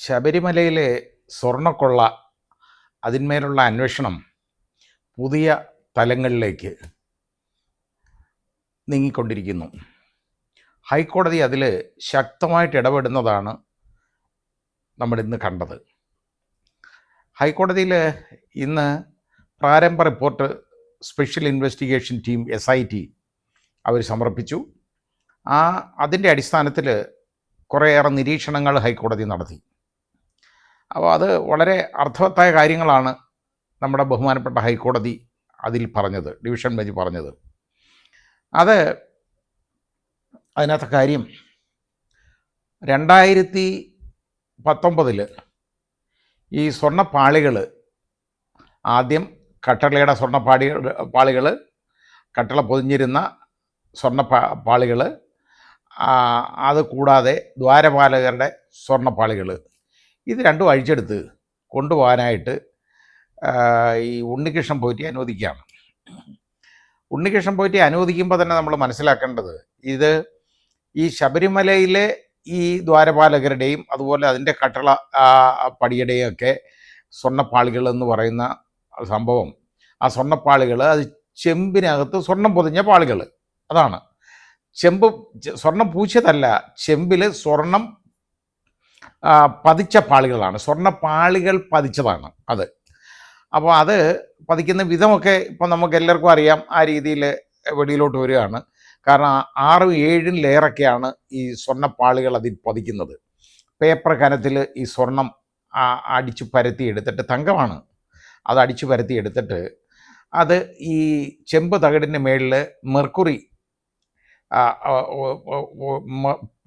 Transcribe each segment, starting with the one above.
ശബരിമലയിലെ സ്വർണ്ണക്കൊള്ള അതിന്മേലുള്ള അന്വേഷണം പുതിയ തലങ്ങളിലേക്ക് നീങ്ങിക്കൊണ്ടിരിക്കുന്നു. ഹൈക്കോടതി അതിൽ ശക്തമായിട്ട് ഇടപെടുന്നതാണ് നമ്മളിന്ന് കണ്ടത്. ഹൈക്കോടതിയിൽ ഇന്ന് പ്രാരംഭ report special investigation team SIT അവർ സമർപ്പിച്ചു. അതിൻ്റെ അടിസ്ഥാനത്തിൽ കുറേയേറെ നിരീക്ഷണങ്ങൾ ഹൈക്കോടതി നടത്തി. അപ്പോൾ അത് വളരെ അർത്ഥവത്തായ കാര്യങ്ങളാണ് നമ്മുടെ ബഹുമാനപ്പെട്ട ഹൈക്കോടതി അതിൽ പറഞ്ഞത്, ഡിവിഷൻ ബെഞ്ച് പറഞ്ഞത്. അതിനകത്തെ കാര്യം 2019 ഈ സ്വർണ്ണപ്പാളികൾ, ആദ്യം കട്ടളയുടെ പാളികൾ, കട്ടള പൊതിഞ്ഞിരുന്ന പാളികൾ, അത് കൂടാതെ ദ്വാരപാലകരുടെ സ്വർണ്ണപ്പാളികൾ, ഇത് രണ്ടും അഴിച്ചെടുത്ത് കൊണ്ടുപോകാനായിട്ട് ഈ ഉണ്ണികൃഷ്ണൻ പോറ്റി അനുവദിക്കുകയാണ്. ഉണ്ണികൃഷ്ണൻ പോറ്റി അനുവദിക്കുമ്പോൾ തന്നെ നമ്മൾ മനസ്സിലാക്കേണ്ടത്, ഇത് ഈ ശബരിമലയിലെ ഈ ദ്വാരപാലകരുടെയും അതുപോലെ അതിൻ്റെ കട്ടള പടിയുടെയും ഒക്കെ സ്വർണ്ണപ്പാളികൾ എന്ന് പറയുന്ന സംഭവം, ആ സ്വർണ്ണപ്പാളികൾ അത് ചെമ്പിനകത്ത് സ്വർണം പൊതിഞ്ഞ പാളികൾ, അതാണ്. സ്വർണം പൂച്ചതല്ല, ചെമ്പിൽ സ്വർണം പതിച്ച പാളികളാണ്, സ്വർണ്ണപ്പാളികൾ പതിച്ചതാണ് അത്. അപ്പോൾ അത് പതിക്കുന്ന വിധമൊക്കെ ഇപ്പം നമുക്ക് എല്ലാവർക്കും അറിയാം. ആ രീതിയിൽ വെളിയിലോട്ട് വരികയാണ്. കാരണം 6-7 ലെയറൊക്കെയാണ് ഈ സ്വർണ്ണപ്പാളികൾ അതിൽ പതിക്കുന്നത്. പേപ്പർ കനത്തിൽ ഈ സ്വർണം അടിച്ചു പരത്തി എടുത്തിട്ട്, തങ്കമാണ്, അത് അടിച്ചു പരത്തി എടുത്തിട്ട് അത് ഈ ചെമ്പ് തകിടിൻ്റെ മേളിൽ മെർക്കുറി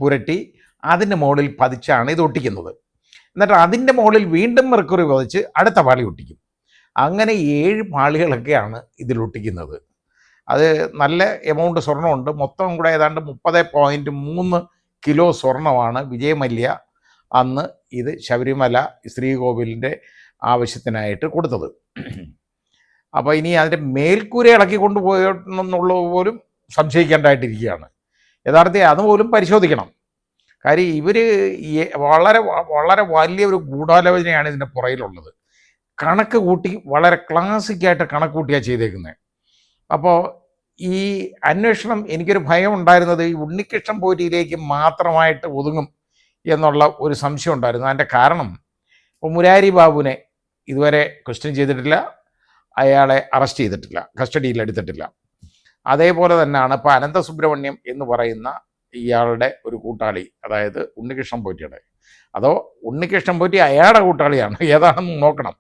പുരട്ടി അതിൻ്റെ മുകളിൽ പതിച്ചാണ് ഇത് ഒട്ടിക്കുന്നത്. എന്നിട്ട് അതിൻ്റെ മുകളിൽ വീണ്ടും മെർക്കുറി പതിച്ച് അടുത്ത പാളി ഒട്ടിക്കും. അങ്ങനെ 7 പാളികളൊക്കെയാണ് ഇതിൽ ഒട്ടിക്കുന്നത്. അത് നല്ല എമൗണ്ട് സ്വർണ്ണമുണ്ട്. മൊത്തം കൂടെ ഏതാണ്ട് 30.3 കിലോ സ്വർണ്ണമാണ് വിജയമല്യ അന്ന് ഇത് ശബരിമല ശ്രീകോവിലിൻ്റെ ആവശ്യത്തിനായിട്ട് കൊടുത്തത്. അപ്പോൾ ഇനി അതിൻ്റെ മേൽക്കൂര ഇളക്കി കൊണ്ടുപോയെന്നുള്ളത് പോലും സംശയിക്കേണ്ടതായിട്ടിരിക്കുകയാണ്. യഥാർത്ഥത്തിൽ അതുപോലും പരിശോധിക്കണം. കാര്യം ഇവർ വളരെ വളരെ വലിയൊരു ഗൂഢാലോചനയാണ് ഇതിൻ്റെ പുറയിലുള്ളത്. കണക്ക് കൂട്ടി വളരെ ക്ലാസിക്കായിട്ട് കണക്ക് കൂട്ടിയാണ് ചെയ്തേക്കുന്നത്. അപ്പോൾ ഈ അന്വേഷണം, എനിക്കൊരു ഭയം ഉണ്ടായിരുന്നത് ഈ ഉണ്ണികൃഷ്ണൻ പോറ്റിയിലേക്ക് മാത്രമായിട്ട് ഒതുങ്ങും എന്നുള്ള ഒരു സംശയം ഉണ്ടായിരുന്നു. അതിൻ്റെ കാരണം, ഇപ്പോൾ മുരാരി ബാബുവിനെ ഇതുവരെ ക്വസ്റ്റ്യൻ ചെയ്തിട്ടില്ല, അയാളെ അറസ്റ്റ് ചെയ്തിട്ടില്ല, കസ്റ്റഡിയിൽ എടുത്തിട്ടില്ല. അതേപോലെ തന്നെയാണ് ഇപ്പോൾ അനന്തസുബ്രഹ്മണ്യം എന്ന് പറയുന്ന ഇയാളുടെ ഒരു കൂട്ടാളി, അതായത് ഉണ്ണികൃഷ്ണൻ പോറ്റിയുടെ, അതോ ഉണ്ണികൃഷ്ണൻ പോറ്റി അയാളുടെ കൂട്ടാളിയാണ്, ഏതാണെന്ന് നോക്കണം,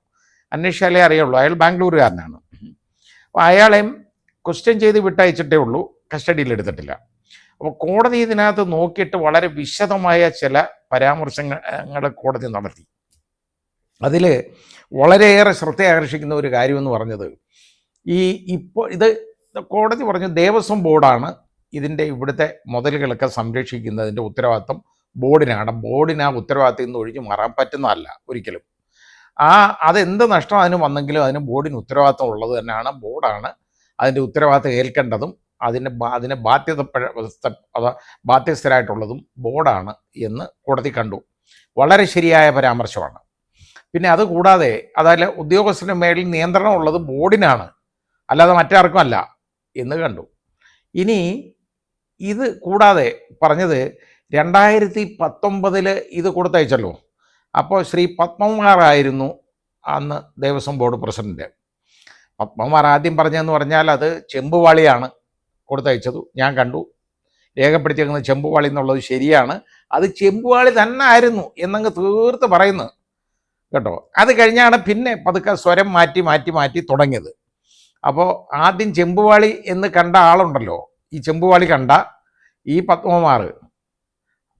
അന്വേഷിച്ചാലേ അറിയുള്ളൂ. അയാൾ ബാംഗ്ലൂരുകാരനാണ്. അപ്പോൾ അയാളെയും ക്വസ്റ്റ്യൻ ചെയ്ത് വിട്ടയച്ചിട്ടേ ഉള്ളൂ, കസ്റ്റഡിയിൽ എടുത്തിട്ടില്ല. അപ്പോൾ കോടതി ഇതിനകത്ത് നോക്കിയിട്ട് വളരെ വിശദമായ ചില പരാമർശങ്ങൾ കോടതി നടത്തി. അതിൽ വളരെയേറെ ശ്രദ്ധ ആകർഷിക്കുന്ന ഒരു കാര്യമെന്ന് പറഞ്ഞത്, ഇപ്പോൾ ഇത് കോടതി പറഞ്ഞു ദേവസ്വം ബോർഡാണ് ഇതിൻ്റെ ഇവിടുത്തെ മുതലുകളൊക്കെ സംരക്ഷിക്കുന്നതിൻ്റെ ഉത്തരവാദിത്വം ബോർഡിനാണ്. ബോർഡിന് ആ ഉത്തരവാദിത്തം നിന്ന് ഒഴിഞ്ഞു മാറാൻ പറ്റുന്നതല്ല ഒരിക്കലും. അതെന്ത് നഷ്ടം അതിന് വന്നെങ്കിലും അതിന് ബോർഡിന് ഉത്തരവാദിത്തം ഉള്ളത് തന്നെയാണ്. ബോർഡാണ് അതിൻ്റെ ഉത്തരവാദിത്തം ഏൽക്കേണ്ടതും അതിനെ ബാധ്യസ്ഥരായിട്ടുള്ളതും ബോർഡാണ് എന്ന് കോടതി കണ്ടു. വളരെ ശരിയായ പരാമർശമാണ്. പിന്നെ അതുകൂടാതെ അതായത് ഉദ്യോഗസ്ഥരുടെ മേളിൽ നിയന്ത്രണം ഉള്ളത് ബോർഡിനാണ്, അല്ലാതെ മറ്റാർക്കും അല്ല എന്ന് കണ്ടു. ഇനി ഇത് കൂടാതെ പറഞ്ഞത് 2019 ഇത് കൊടുത്തയച്ചല്ലോ. അപ്പോൾ ശ്രീ പത്മകുമാറായിരുന്നു അന്ന് ദേവസ്വം ബോർഡ് പ്രസിഡന്റ്. പത്മകുമാർ ആദ്യം പറഞ്ഞതെന്ന് പറഞ്ഞാൽ അത് ചെമ്പുവാളിയാണ് കൊടുത്തയച്ചത്. ഞാൻ കണ്ടു, രേഖപ്പെടുത്തിയിരിക്കുന്നത് ചെമ്പുവാളി എന്നുള്ളത് ശരിയാണ്, അത് ചെമ്പുവാളി തന്നെ ആയിരുന്നു എന്നങ്ങ് തീർത്ത് പറയുന്നു കേട്ടോ. അത് കഴിഞ്ഞാണ് പിന്നെ പതുക്കെ സ്വരം മാറ്റി തുടങ്ങിയത്. അപ്പോൾ ആദ്യം ചെമ്പുവാളി എന്ന് കണ്ട ആളുണ്ടല്ലോ, ഈ ചെമ്പുവാളി കണ്ട ഈ പത്മകുമാർ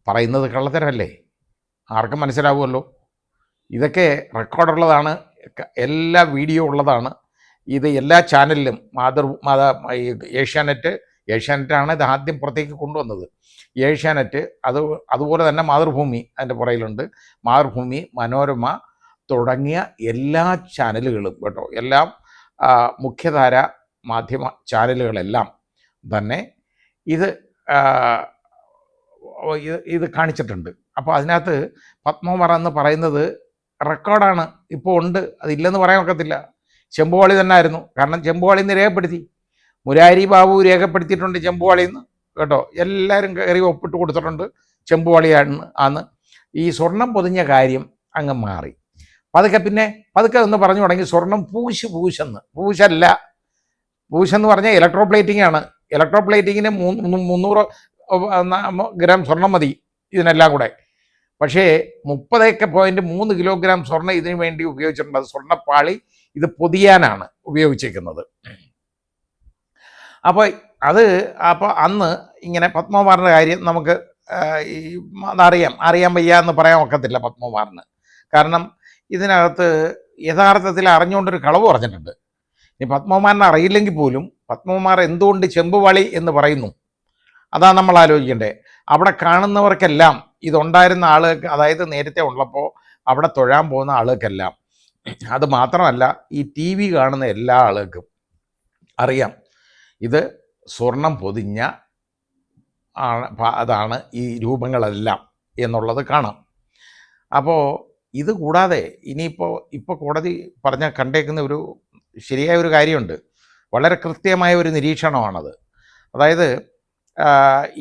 പറയുന്നത് കള്ളത്തരമല്ലേ, ആർക്കും മനസ്സിലാവുമല്ലോ. ഇതൊക്കെ റെക്കോർഡുള്ളതാണ്, എല്ലാ വീഡിയോ ഉള്ളതാണ്. ഇത് എല്ലാ ചാനലിലും ഏഷ്യാനെറ്റാണ് ഇത് ആദ്യം പുറത്തേക്ക് കൊണ്ടുവന്നത്. ഏഷ്യാനെറ്റ്, അതുപോലെ തന്നെ മാതൃഭൂമി അതിൻ്റെ പുറയിലുണ്ട്. മാതൃഭൂമി, മനോരമ തുടങ്ങിയ എല്ലാ ചാനലുകളും കേട്ടോ, എല്ലാം മുഖ്യധാര മാധ്യമ ചാനലുകളെല്ലാം തന്നെ ഇത് കാണിച്ചിട്ടുണ്ട്. അപ്പോൾ അതിനകത്ത് പത്മകുമാർ എന്ന് പറയുന്നത് റെക്കോർഡാണ്, ഇപ്പോൾ ഉണ്ട്, അതില്ലെന്ന് പറയാൻ ഒക്കത്തില്ല. ചെമ്പുവാളി തന്നെ ആയിരുന്നു. കാരണം ചെമ്പുവാളി എന്ന് രേഖപ്പെടുത്തി, മുരാരി ബാബു രേഖപ്പെടുത്തിയിട്ടുണ്ട് ചെമ്പുവാളി എന്ന് കേട്ടോ. എല്ലാവരും കയറി ഒപ്പിട്ട് കൊടുത്തിട്ടുണ്ട് ചെമ്പുവാളിയാണ് ആന്ന്. ഈ സ്വർണം പൊതിഞ്ഞ കാര്യം അങ്ങ് മാറി. പതുക്കെ എന്ന് പറഞ്ഞു തുടങ്ങി സ്വർണം പൂശല്ല. പൂശെന്ന് പറഞ്ഞാൽ ഇലക്ട്രോ പ്ലേറ്റിംഗ് ആണ്. ഇലക്ട്രോ പ്ലേറ്റിങ്ങിന് 300 ഗ്രാം സ്വർണം മതി ഇതിനെല്ലാം കൂടെ. പക്ഷേ 30.3 കിലോഗ്രാം സ്വർണ്ണം ഇതിനു വേണ്ടി ഉപയോഗിച്ചിട്ടുണ്ട്. അത് സ്വർണ്ണപ്പാളി ഇത് പൊതിയാനാണ് ഉപയോഗിച്ചിരിക്കുന്നത്. അപ്പോൾ അന്ന് ഇങ്ങനെ പത്മകുമാറിൻ്റെ കാര്യം നമുക്ക് അറിയാൻ വയ്യ എന്ന് പറയാൻ ഒക്കത്തില്ല പത്മകുമാറിന്. കാരണം ഇതിനകത്ത് യഥാർത്ഥത്തിൽ അറിഞ്ഞുകൊണ്ടൊരു കളവ് പറഞ്ഞിട്ടുണ്ട്. ഇനി പത്മകുമാറിനെ അറിയില്ലെങ്കിൽ പോലും പത്മകുമാർ എന്തുകൊണ്ട് ചെമ്പുവാളി എന്ന് പറയുന്നു, അതാണ് നമ്മൾ ആലോചിക്കേണ്ടത്. അവിടെ കാണുന്നവർക്കെല്ലാം ഇതുണ്ടായിരുന്ന ആളുകൾക്ക്, അതായത് നേരത്തെ ഉള്ളപ്പോൾ അവിടെ തൊഴാൻ പോകുന്ന ആളുകൾക്കെല്ലാം, അത് മാത്രമല്ല ഈ TV കാണുന്ന എല്ലാ ആളുകൾക്കും അറിയാം ഇത് സ്വർണം പൊതിഞ്ഞ അതാണ് ഈ രൂപങ്ങളെല്ലാം എന്നുള്ളത് കാണാം. അപ്പോൾ ഇത് കൂടാതെ ഇപ്പോൾ കോടതി കണ്ടേക്കുന്ന ഒരു ശരിയായ ഒരു കാര്യമുണ്ട്. വളരെ കൃത്യമായ ഒരു നിരീക്ഷണമാണത്. അതായത്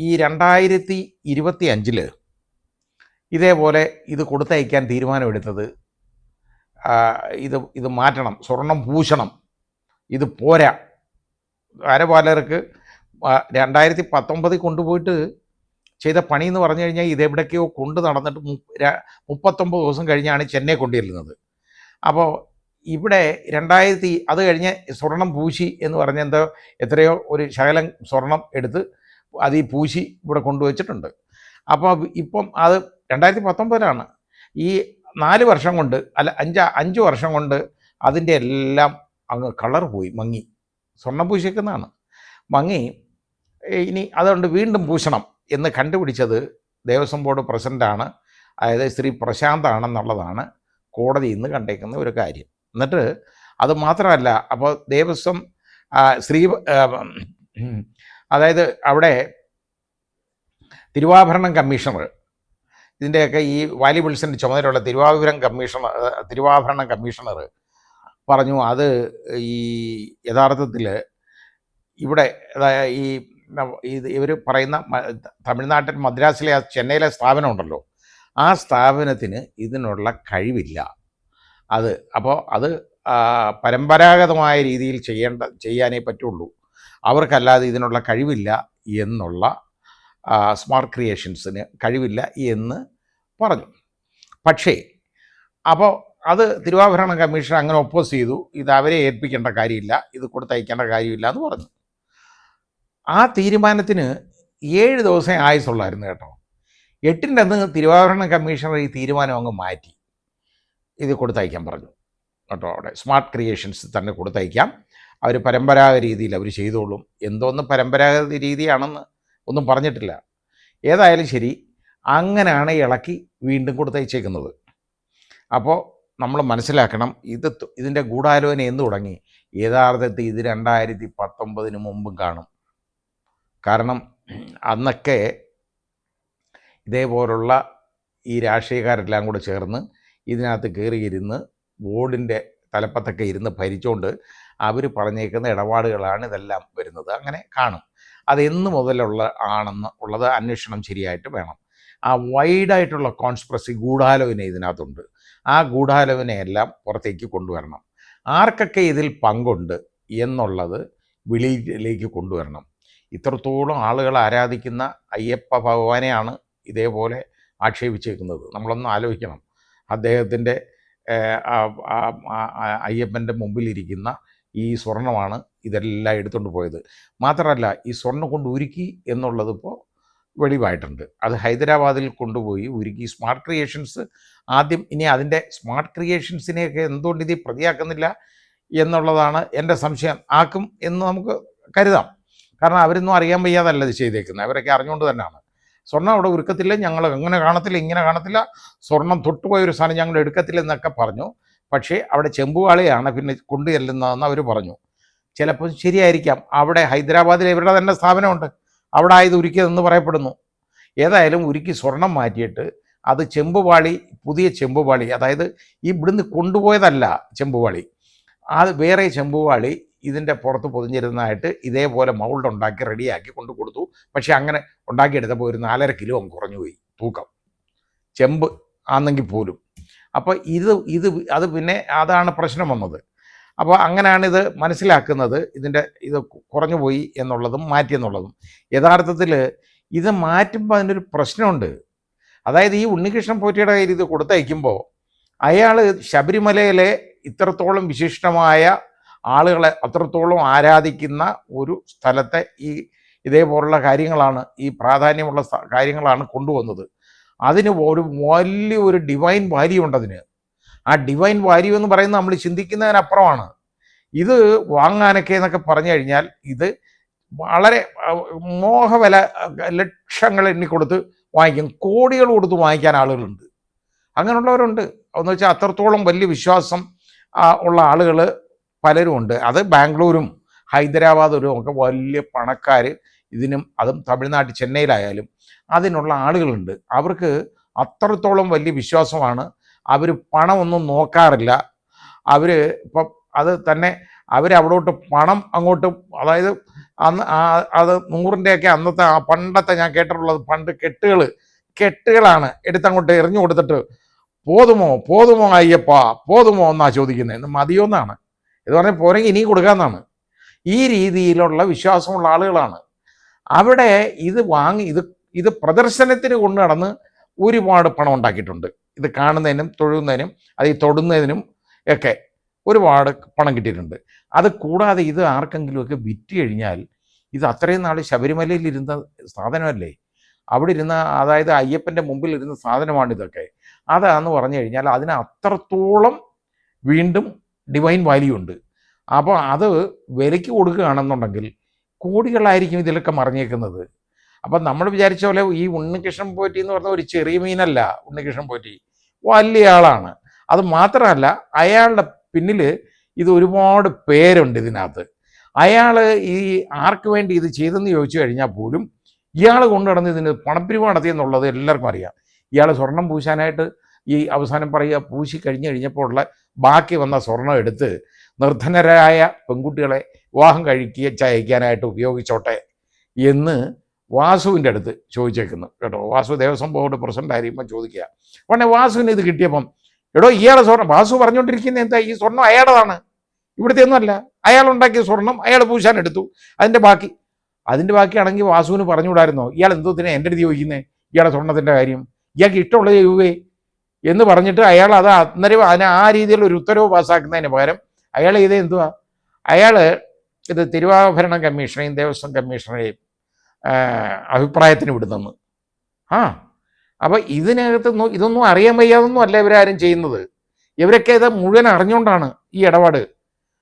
ഈ 2025 ഇതേപോലെ ഇത് കൊടുത്തയക്കാൻ തീരുമാനമെടുത്തത്, ഇത് മാറ്റണം, സ്വർണം പൂശണം, ഇത് പോരാ. പലർക്ക് 2019 കൊണ്ടുപോയിട്ട് ചെയ്ത പണി എന്ന് പറഞ്ഞു കഴിഞ്ഞാൽ ഇതെവിടേക്കോ നടന്നിട്ട് 39 ദിവസം കഴിഞ്ഞാണ് ചെന്നൈ കൊണ്ടുചെല്ലുന്നത്. അപ്പോൾ ഇവിടെ അത് കഴിഞ്ഞ് സ്വർണം പൂശി എന്ന് പറഞ്ഞ എത്രയോ ഒരു ശകലം സ്വർണം എടുത്ത് അത് ഈ പൂശി ഇവിടെ കൊണ്ടുവച്ചിട്ടുണ്ട്. അപ്പോൾ ഇപ്പം അത് 2019 ഈ 4 വർഷം കൊണ്ട്, അല്ല 5 വർഷം കൊണ്ട് അതിൻ്റെ എല്ലാം അങ്ങ് കളർ പോയി, മങ്ങി. സ്വർണം പൂശിക്കുന്നതാണ് മങ്ങി. ഇനി അതുകൊണ്ട് വീണ്ടും പൂശണം എന്ന് കണ്ടുപിടിച്ചത് ദേവസ്വം ബോർഡ് പ്രസിഡൻ്റാണ്, അതായത് ശ്രീ പ്രശാന്താണെന്നുള്ളതാണ് കോടതി ഇന്ന് കണ്ടേക്കുന്ന ഒരു കാര്യം. എന്നിട്ട് അത് മാത്രമല്ല, അപ്പോൾ ദേവസ്വം അതായത് അവിടെ തിരുവാഭരണം കമ്മീഷണർ, ഇതിൻ്റെയൊക്കെ ഈ വാല്യുബിൾസിൻ്റെ ചുമതലയുള്ള തിരുവാഭരണം കമ്മീഷണർ പറഞ്ഞു, അത് ഈ യഥാർത്ഥത്തിൽ ഇവിടെ ഇവർ പറയുന്ന തമിഴ്നാട്ടിൽ മദ്രാസിലെ ചെന്നൈയിലെ സ്ഥാപനം ഉണ്ടല്ലോ, ആ സ്ഥാപനത്തിന് ഇതിനുള്ള കഴിവില്ല. അപ്പോൾ അത് പരമ്പരാഗതമായ രീതിയിൽ ചെയ്യാനേ പറ്റുള്ളൂ, അവർക്കല്ലാതെ ഇതിനുള്ള കഴിവില്ല എന്നുള്ള, സ്മാർട്ട് ക്രിയേഷൻസിന് കഴിവില്ല എന്ന് പറഞ്ഞു. പക്ഷേ അപ്പോൾ അത് തിരുവാഭരണ കമ്മീഷൻ അങ്ങനെ ഒപ്പോസ് ചെയ്തു. ഇത് അവരെ ഏൽപ്പിക്കേണ്ട കാര്യമില്ല, ഇത് കൊടുത്തയക്കേണ്ട കാര്യമില്ല എന്ന് പറഞ്ഞു. ആ തീരുമാനത്തിന് 7 ദിവസം ആയുസുള്ളായിരുന്നു കേട്ടോ. 8ൻ്റെ അന്ന് തിരുവാഭരണ കമ്മീഷണർ ഈ തീരുമാനം അങ്ങ് മാറ്റി, ഇത് കൊടുത്തയക്കാൻ പറഞ്ഞു കേട്ടോ. അവിടെ സ്മാർട്ട് ക്രിയേഷൻസ് തന്നെ കൊടുത്തയക്കാം, അവർ പരമ്പരാഗത രീതിയിൽ അവർ ചെയ്തോളും. എന്തോന്ന് പരമ്പരാഗത രീതിയാണെന്ന് ഒന്നും പറഞ്ഞിട്ടില്ല. ഏതായാലും ശരി, അങ്ങനെയാണ് ഇളക്കി വീണ്ടും കൊടുത്തയച്ചേക്കുന്നത്. അപ്പോൾ നമ്മൾ മനസ്സിലാക്കണം, ഇതിൻ്റെ ഗൂഢാലോചന എന്ന് തുടങ്ങി, യഥാർത്ഥത്തിൽ ഇത് 2019 മുമ്പും കാണും. കാരണം അന്നൊക്കെ ഇതേപോലുള്ള ഈ രാഷ്ട്രീയക്കാരെല്ലാം കൂടെ ചേർന്ന് ഇതിനകത്ത് കയറിയിരുന്ന് ബോർഡിൻ്റെ തലപ്പത്തൊക്കെ ഇരുന്ന് ഭരിച്ചുകൊണ്ട് അവർ പറഞ്ഞേക്കുന്ന ഇടപാടുകളാണ് ഇതെല്ലാം വരുന്നത്. അങ്ങനെ കാണും. അതെന്ന് മുതലുള്ള ഉള്ളത് അന്വേഷണം ശരിയായിട്ട് വേണം. ആ വൈഡായിട്ടുള്ള കോൺസ്പിറസി ഗൂഢാലോചന ഇതിനകത്തുണ്ട്. ആ ഗൂഢാലോചനയെല്ലാം പുറത്തേക്ക് കൊണ്ടുവരണം. ആർക്കൊക്കെ ഇതിൽ പങ്കുണ്ട് എന്നുള്ളത് വെളിയിലേക്ക് കൊണ്ടുവരണം. ഇത്രത്തോളം ആളുകൾ ആരാധിക്കുന്ന അയ്യപ്പ ഭഗവാനെയാണ് ഇതേപോലെ ആക്ഷേപിച്ചേക്കുന്നത്. നമ്മളൊന്ന് ആലോചിക്കണം. അദ്ദേഹത്തിൻ്റെ അയ്യപ്പൻ്റെ മുമ്പിലിരിക്കുന്ന ഈ സ്വർണ്ണമാണ് ഇതെല്ലാം എടുത്തുകൊണ്ട് പോയത്. മാത്രമല്ല, ഈ സ്വർണ്ണം കൊണ്ട് ഉരുക്കി എന്നുള്ളതിപ്പോൾ വെളിവായിട്ടുണ്ട്. അത് ഹൈദരാബാദിൽ കൊണ്ടുപോയി ഉരുക്കി. സ്മാർട്ട് ക്രിയേഷൻസ് ആദ്യം, ഇനി അതിൻ്റെ സ്മാർട്ട് ക്രിയേഷൻസിനെയൊക്കെ എന്തുകൊണ്ട് ഇത് പ്രതിയാക്കുന്നില്ല എന്നുള്ളതാണ് എൻ്റെ സംശയം. ആക്കും എന്ന് നമുക്ക് കരുതാം. കാരണം അവരൊന്നും അറിയാൻ വയ്യാതല്ല ഇത് ചെയ്തേക്കുന്നത്, അവരൊക്കെ അറിഞ്ഞുകൊണ്ട് തന്നെയാണ്. സ്വർണ്ണം അവിടെ ഉരുക്കത്തില്ല, ഞങ്ങൾ അങ്ങനെ കാണത്തില്ല, ഇങ്ങനെ കാണത്തില്ല, സ്വർണം തൊട്ടുപോയൊരു സാധനം ഞങ്ങൾ എടുക്കത്തില്ല എന്നൊക്കെ പറഞ്ഞു. പക്ഷേ അവിടെ ചെമ്പുവാളിയാണ് പിന്നെ കൊണ്ടു ചെല്ലുന്നതെന്ന് അവർ പറഞ്ഞു. ചിലപ്പോൾ ശരിയായിരിക്കാം. അവിടെ ഹൈദരാബാദിൽ ഇവരുടെ തന്നെ സ്ഥാപനമുണ്ട്, അവിടെ ആയത് ഉരുക്കിയതെന്ന് പറയപ്പെടുന്നു. ഏതായാലും ഉരുക്കി സ്വർണം മാറ്റിയിട്ട് അത് ചെമ്പുപാളി, പുതിയ ചെമ്പുപാളി, അതായത് ഈ ഇവിടുന്ന് കൊണ്ടുപോയതല്ല ചെമ്പുപാളി, അത് വേറെ ചെമ്പുപാളി ഇതിൻ്റെ പുറത്ത് പൊതിഞ്ഞിരുന്നതായിട്ട് ഇതേപോലെ മൗൾഡ് ഉണ്ടാക്കി റെഡിയാക്കി കൊണ്ട് കൊടുത്തു. പക്ഷെ അങ്ങനെ ഉണ്ടാക്കിയെടുത്തപ്പോൾ ഒരു 4.5 കിലോ കുറഞ്ഞു പോയി തൂക്കം, ചെമ്പ് ആണെങ്കിൽ പോലും. അപ്പോൾ അത് പിന്നെ അതാണ് പ്രശ്നം വന്നത്. അപ്പോൾ അങ്ങനെയാണ് ഇത് മനസ്സിലാക്കുന്നത്, ഇതിൻ്റെ ഇത് കുറഞ്ഞു പോയി എന്നുള്ളതും മാറ്റിയെന്നുള്ളതും. യഥാർത്ഥത്തിൽ ഇത് മാറ്റുമ്പോൾ അതിനൊരു പ്രശ്നമുണ്ട്. അതായത് ഈ ഉണ്ണികൃഷ്ണൻ പോറ്റിയുടെ കയ്യിൽ ഇത് കൊടുത്തയക്കുമ്പോൾ അയാൾ ശബരിമലയിലെ ഇത്രത്തോളം വിശിഷ്ടമായ ആളുകളെ അത്രത്തോളം ആരാധിക്കുന്ന ഒരു സ്ഥലത്തെ ഇതേപോലുള്ള കാര്യങ്ങളാണ്, ഈ പ്രാധാന്യമുള്ള കാര്യങ്ങളാണ് കൊണ്ടുവന്നത്. അതിന് വലിയൊരു ഡിവൈൻ വാല്യൂ ഉണ്ട് അതിന്. ആ ഡിവൈൻ വാല്യൂ എന്ന് പറയുന്നത് നമ്മൾ ചിന്തിക്കുന്നതിനപ്പുറമാണ്. ഇത് വാങ്ങാനൊക്കെ എന്നൊക്കെ പറഞ്ഞു കഴിഞ്ഞാൽ ഇത് വളരെ മോഹവില, ലക്ഷങ്ങൾ എണ്ണിക്കൊടുത്ത് വാങ്ങിക്കും, കോടികൾ കൊടുത്ത് വാങ്ങിക്കാൻ ആളുകളുണ്ട്, അങ്ങനെയുള്ളവരുണ്ട്. എന്ന് വെച്ചാൽ അത്രത്തോളം വലിയ വിശ്വാസം ഉള്ള ആളുകൾ പലരും ഉണ്ട്. അത് ബാംഗ്ലൂരും ഹൈദരാബാദും ഒക്കെ വലിയ പണക്കാർ ഇതിനും, അതും തമിഴ്നാട്ടിൽ ചെന്നൈയിലായാലും അതിനുള്ള ആളുകളുണ്ട്. അവർക്ക് അത്രത്തോളം വലിയ വിശ്വാസമാണ്. അവർ പണമൊന്നും നോക്കാറില്ല. അവർ ഇപ്പം അത് തന്നെ അവരവിടോട്ട് പണം അങ്ങോട്ട്, അതായത് അന്ന് അത് 100-ൻ്റെയൊക്കെ അന്നത്തെ ആ പണ്ടത്തെ ഞാൻ കേട്ടിട്ടുള്ളത്, പണ്ട് കെട്ടുകളാണ് എടുത്തങ്ങോട്ട് എറിഞ്ഞു കൊടുത്തിട്ട് പോതുമോ അയ്യപ്പ പോതുമോ എന്നാണ് ചോദിക്കുന്നത്, ഇന്ന് മതിയോ എന്നാണ്. ഇത് പറഞ്ഞാൽ പോരെങ്കിൽ ഇനി കൊടുക്കാമെന്നാണ്. ഈ രീതിയിലുള്ള വിശ്വാസമുള്ള ആളുകളാണ് അവിടെ. ഇത് വാങ്ങി ഇത് പ്രദർശനത്തിന് കൊണ്ടു നടന്ന് ഒരുപാട് പണം ഉണ്ടാക്കിയിട്ടുണ്ട്. ഇത് കാണുന്നതിനും തൊഴുന്നതിനും അത് ഈ തൊടുന്നതിനും ഒക്കെ ഒരുപാട് പണം കിട്ടിയിട്ടുണ്ട്. അത് കൂടാതെ ഇത് ആർക്കെങ്കിലുമൊക്കെ വിറ്റ് കഴിഞ്ഞാൽ, ഇത് അത്രയും നാൾ ശബരിമലയിൽ ഇരുന്ന സാധനമല്ലേ, അവിടെ ഇരുന്ന, അതായത് അയ്യപ്പൻ്റെ മുമ്പിൽ ഇരുന്ന സാധനമാണിതൊക്കെ. അതാന്ന് പറഞ്ഞു കഴിഞ്ഞാൽ അതിന് അത്രത്തോളം വീണ്ടും ഡിവൈൻ വാല്യൂ ഉണ്ട്. അപ്പോൾ അത് വിലയ്ക്ക് കൊടുക്കുകയാണെന്നുണ്ടെങ്കിൽ കോടികളായിരിക്കും ഇതിലൊക്കെ മറിഞ്ഞേക്കുന്നത്. അപ്പം നമ്മൾ വിചാരിച്ച പോലെ ഈ ഉണ്ണികൃഷ്ണൻ പോറ്റി എന്ന് പറഞ്ഞ ഒരു ചെറിയ മീനല്ല. ഉണ്ണികൃഷ്ണൻ പോറ്റി വലിയ ആളാണ്. അത് മാത്രമല്ല, അയാളുടെ പിന്നിൽ ഇത് ഒരുപാട് പേരുണ്ട് ഇതിനകത്ത്. അയാൾ ഈ ആർക്ക് വേണ്ടി ഇത് ചെയ്തെന്ന് ചോദിച്ചു കഴിഞ്ഞാൽ പോലും ഇയാൾ കൊണ്ടു നടന്ന് ഇതിന് പണപ്പിരിവ് നടത്തിയെന്നുള്ളത് എല്ലാവർക്കും അറിയാം. ഇയാൾ സ്വർണം പൂശാനായിട്ട് ഈ അവസാനം പറയുക, പൂശി കഴിഞ്ഞപ്പോൾ ഉള്ള ബാക്കി വന്ന സ്വർണം എടുത്ത് നിർധനരായ പെൺകുട്ടികളെ വിവാഹം ചയക്കാനായിട്ട് ഉപയോഗിച്ചോട്ടെ എന്ന് വാസുവിൻ്റെ അടുത്ത് ചോദിച്ചേക്കുന്നു കേട്ടോ. വാസു ദേവസ്വം ബോർഡ് പ്രസിഡന്റ് ആയിരിക്കുമ്പോൾ ചോദിക്കുക. ഉടനെ വാസുവിന് ഇത് കിട്ടിയപ്പം, എടോ ഇയാളെ സ്വർണം, വാസു പറഞ്ഞുകൊണ്ടിരിക്കുന്നത് എന്താ, ഈ സ്വർണം അയാളതാണ്, ഇവിടുത്തെ ഒന്നുമല്ല, അയാൾ ഉണ്ടാക്കിയ സ്വർണം അയാൾ പൂശാൻ എടുത്തു, അതിൻ്റെ ബാക്കിയാണെങ്കിൽ വാസുവിന് പറഞ്ഞുകൂടായിരുന്നോ, ഇയാൾ എന്തോത്തിനെ എൻ്റെ അടുത്ത് ചോദിക്കുന്നത്, ഇയാളെ സ്വർണത്തിൻ്റെ കാര്യം ഇയാൾക്ക് ഇഷ്ടമുള്ളത് ചെയ്യുവേ എന്ന് പറഞ്ഞിട്ട് അയാൾ അത് അന്നേരം അതിന് ആ രീതിയിൽ ഒരു ഉത്തരവ് പാസ്സാക്കുന്നതിന് പകരം അയാൾ ഇത് എന്തുവാ, അയാൾ ഇത് തിരുവാഭരണ കമ്മീഷണറെയും ദേവസ്വം കമ്മീഷണറെയും അഭിപ്രായത്തിന് വിടുന്നെന്ന്. അപ്പോൾ ഇതൊന്നും അറിയാൻ വയ്യാതൊന്നും അല്ല ഇവരാരും ചെയ്യുന്നത്. ഇവരൊക്കെ ഇത് മുഴുവൻ അറിഞ്ഞുകൊണ്ടാണ് ഈ ഇടപാട്.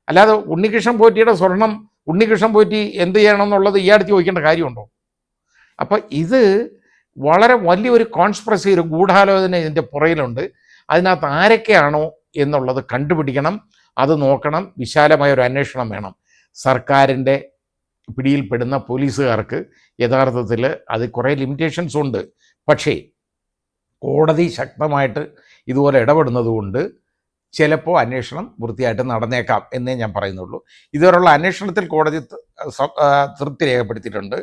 അല്ലാതെ ഉണ്ണികൃഷ്ണൻ പോറ്റിയുടെ സ്വർണം ഉണ്ണികൃഷ്ണൻ പോറ്റി എന്ത് ചെയ്യണം എന്നുള്ളത് ഈ അടുത്ത് ചോദിക്കേണ്ട കാര്യമുണ്ടോ? അപ്പം ഇത് വളരെ വലിയൊരു കോൺസ്പിറസി, ഒരു ഗൂഢാലോചന ഇതിൻ്റെ പുറയിലുണ്ട്. അതിനകത്ത് ആരൊക്കെയാണോ എന്നുള്ളത് കണ്ടുപിടിക്കണം, അത് നോക്കണം, വിശാലമായ ഒരു അന്വേഷണം വേണം. സർക്കാരിൻ്റെ പിടിയിൽപ്പെടുന്ന പോലീസുകാർക്ക് യഥാർത്ഥത്തിൽ അത് കുറേ ലിമിറ്റേഷൻസ് ഉണ്ട്. പക്ഷേ കോടതി ശക്തമായിട്ട് ഇതുപോലെ ഇടപെടുന്നത് കൊണ്ട് ചിലപ്പോൾ അന്വേഷണം വൃത്തിയായിട്ട് നടന്നേക്കാം എന്നേ ഞാൻ പറയുന്നുള്ളൂ. ഇതുവരെയുള്ള അന്വേഷണത്തിൽ കോടതി തൃപ്തി രേഖപ്പെടുത്തിയിട്ടുണ്ട്.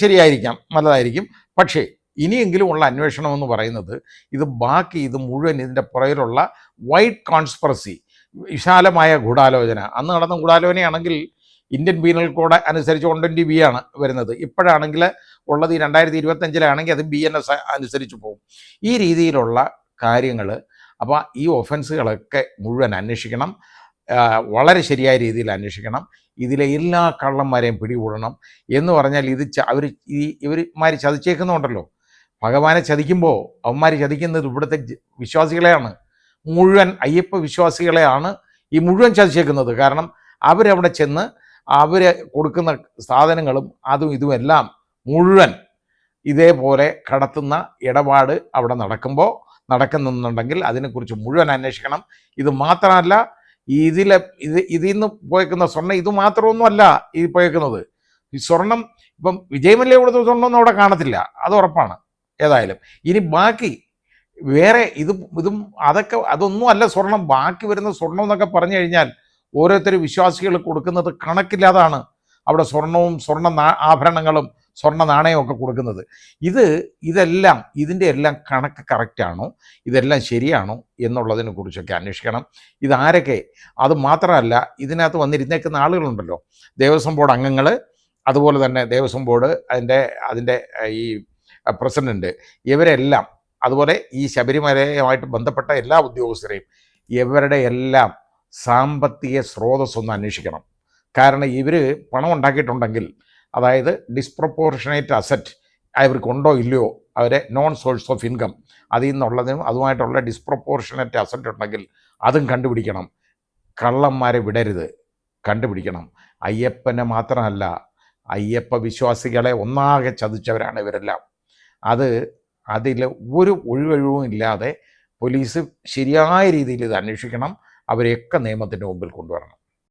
ശരിയായിരിക്കാം, നല്ലതായിരിക്കും. പക്ഷേ ഇനിയെങ്കിലും ഉള്ള അന്വേഷണം എന്ന് പറയുന്നത് ഇത് മുഴുവൻ ഇതിൻ്റെ പുറകിലുള്ള വൈഡ് കോൺസ്പിറസി, വിശാലമായ ഗൂഢാലോചന. അന്ന് നടന്ന ഗൂഢാലോചനയാണെങ്കിൽ ഇന്ത്യൻ പീനൽ കോഡ് അനുസരിച്ച് 120B ആണ് വരുന്നത്. ഇപ്പോഴാണെങ്കിൽ ഉള്ളത് ഈ 2025 അത് BNS അനുസരിച്ച് പോകും. ഈ രീതിയിലുള്ള കാര്യങ്ങൾ. അപ്പോൾ ഈ ഒഫൻസുകളൊക്കെ മുഴുവൻ അന്വേഷിക്കണം, വളരെ ശരിയായ രീതിയിൽ അന്വേഷിക്കണം. ഇതിലെ എല്ലാ കള്ളന്മാരെയും പിടികൂടണം. എന്ന് പറഞ്ഞാൽ ഇവന്മാർ ചതിച്ചേക്കുന്നുണ്ടല്ലോ, ഭഗവാനെ ചതിക്കുമ്പോൾ അവന്മാർ ചതിക്കുന്നത് ഇവിടുത്തെ വിശ്വാസികളെയാണ്, മുഴുവൻ അയ്യപ്പ വിശ്വാസികളെയാണ് ഈ മുഴുവൻ ചതിച്ചേക്കുന്നത്. കാരണം അവരവിടെ ചെന്ന് അവർ കൊടുക്കുന്ന സാധനങ്ങളും അതും ഇതുമെല്ലാം മുഴുവൻ ഇതേപോലെ കടത്തുന്ന ഇടപാട് അവിടെ നടക്കുന്നുണ്ടെങ്കിൽ അതിനെക്കുറിച്ച് മുഴുവൻ അന്വേഷിക്കണം. ഇത് മാത്രമല്ല, ഇതിൽ നിന്ന് പോയേക്കുന്ന സ്വർണ്ണം ഇത് മാത്രമൊന്നുമല്ല ഈ പോയേക്കുന്നത്. ഈ സ്വർണം ഇപ്പം വിജയമല്യ കൊടുത്ത സ്വർണ്ണമൊന്നും അവിടെ കാണത്തില്ല, അത് ഉറപ്പാണ്. ഏതായാലും ഇനി ബാക്കി വേറെ ഇതും അതൊന്നും അല്ല സ്വർണം. ബാക്കി വരുന്ന സ്വർണം എന്നൊക്കെ പറഞ്ഞു കഴിഞ്ഞാൽ ഓരോരുത്തർ വിശ്വാസികൾ കൊടുക്കുന്നത് കണക്കില്ലാതാണ്. അവിടെ സ്വർണവും ആഭരണങ്ങളും സ്വർണ്ണ നാണയവും ഒക്കെ കൊടുക്കുന്നത്. ഇതെല്ലാം ഇതിൻ്റെ എല്ലാം കണക്ക് കറക്റ്റാണോ, ഇതെല്ലാം ശരിയാണോ എന്നുള്ളതിനെ കുറിച്ചൊക്കെ അന്വേഷിക്കണം. ഇതാരൊക്കെ, അത് മാത്രമല്ല ഇതിനകത്ത് വന്നിരുന്നേക്കുന്ന ആളുകളുണ്ടല്ലോ, ദേവസ്വം ബോർഡ് അംഗങ്ങൾ, അതുപോലെ തന്നെ ദേവസ്വം ബോർഡ് അതിൻ്റെ ഈ പ്രസിഡന്റ്, ഇവരെല്ലാം, അതുപോലെ ഈ ശബരിമലയുമായിട്ട് ബന്ധപ്പെട്ട എല്ലാ ഉദ്യോഗസ്ഥരെയും, ഇവരുടെ എല്ലാം സാമ്പത്തിക സ്രോതസ്സൊന്ന് അന്വേഷിക്കണം. കാരണം ഇവർ പണം ഉണ്ടാക്കിയിട്ടുണ്ടെങ്കിൽ, അതായത് ഡിസ്പ്രപ്പോർഷനേറ്റ് അസറ്റ് അവർക്കുണ്ടോ ഇല്ലയോ, അവരെ നോൺ സോഴ്സ് ഓഫ് ഇൻകം, അതിൽ നിന്നുള്ളതിനും അതുമായിട്ടുള്ള ഡിസ്പ്രപ്പോർഷനേറ്റ് അസറ്റ് ഉണ്ടെങ്കിൽ അതും കണ്ടുപിടിക്കണം. കള്ളന്മാരെ വിടരുത്, കണ്ടുപിടിക്കണം. അയ്യപ്പനെ മാത്രമല്ല, അയ്യപ്പ വിശ്വാസികളെ ഒന്നാകെ ചതിച്ചവരാണ് ഇവരെല്ലാം. അതിൽ ഒരു ഒഴിവഴിവും ഇല്ലാതെ പോലീസ് ശരിയായ രീതിയിൽ ഇത് അന്വേഷിക്കണം. അവരെയൊക്കെ നിയമത്തിൻ്റെ മുമ്പിൽ കൊണ്ടുവരണം.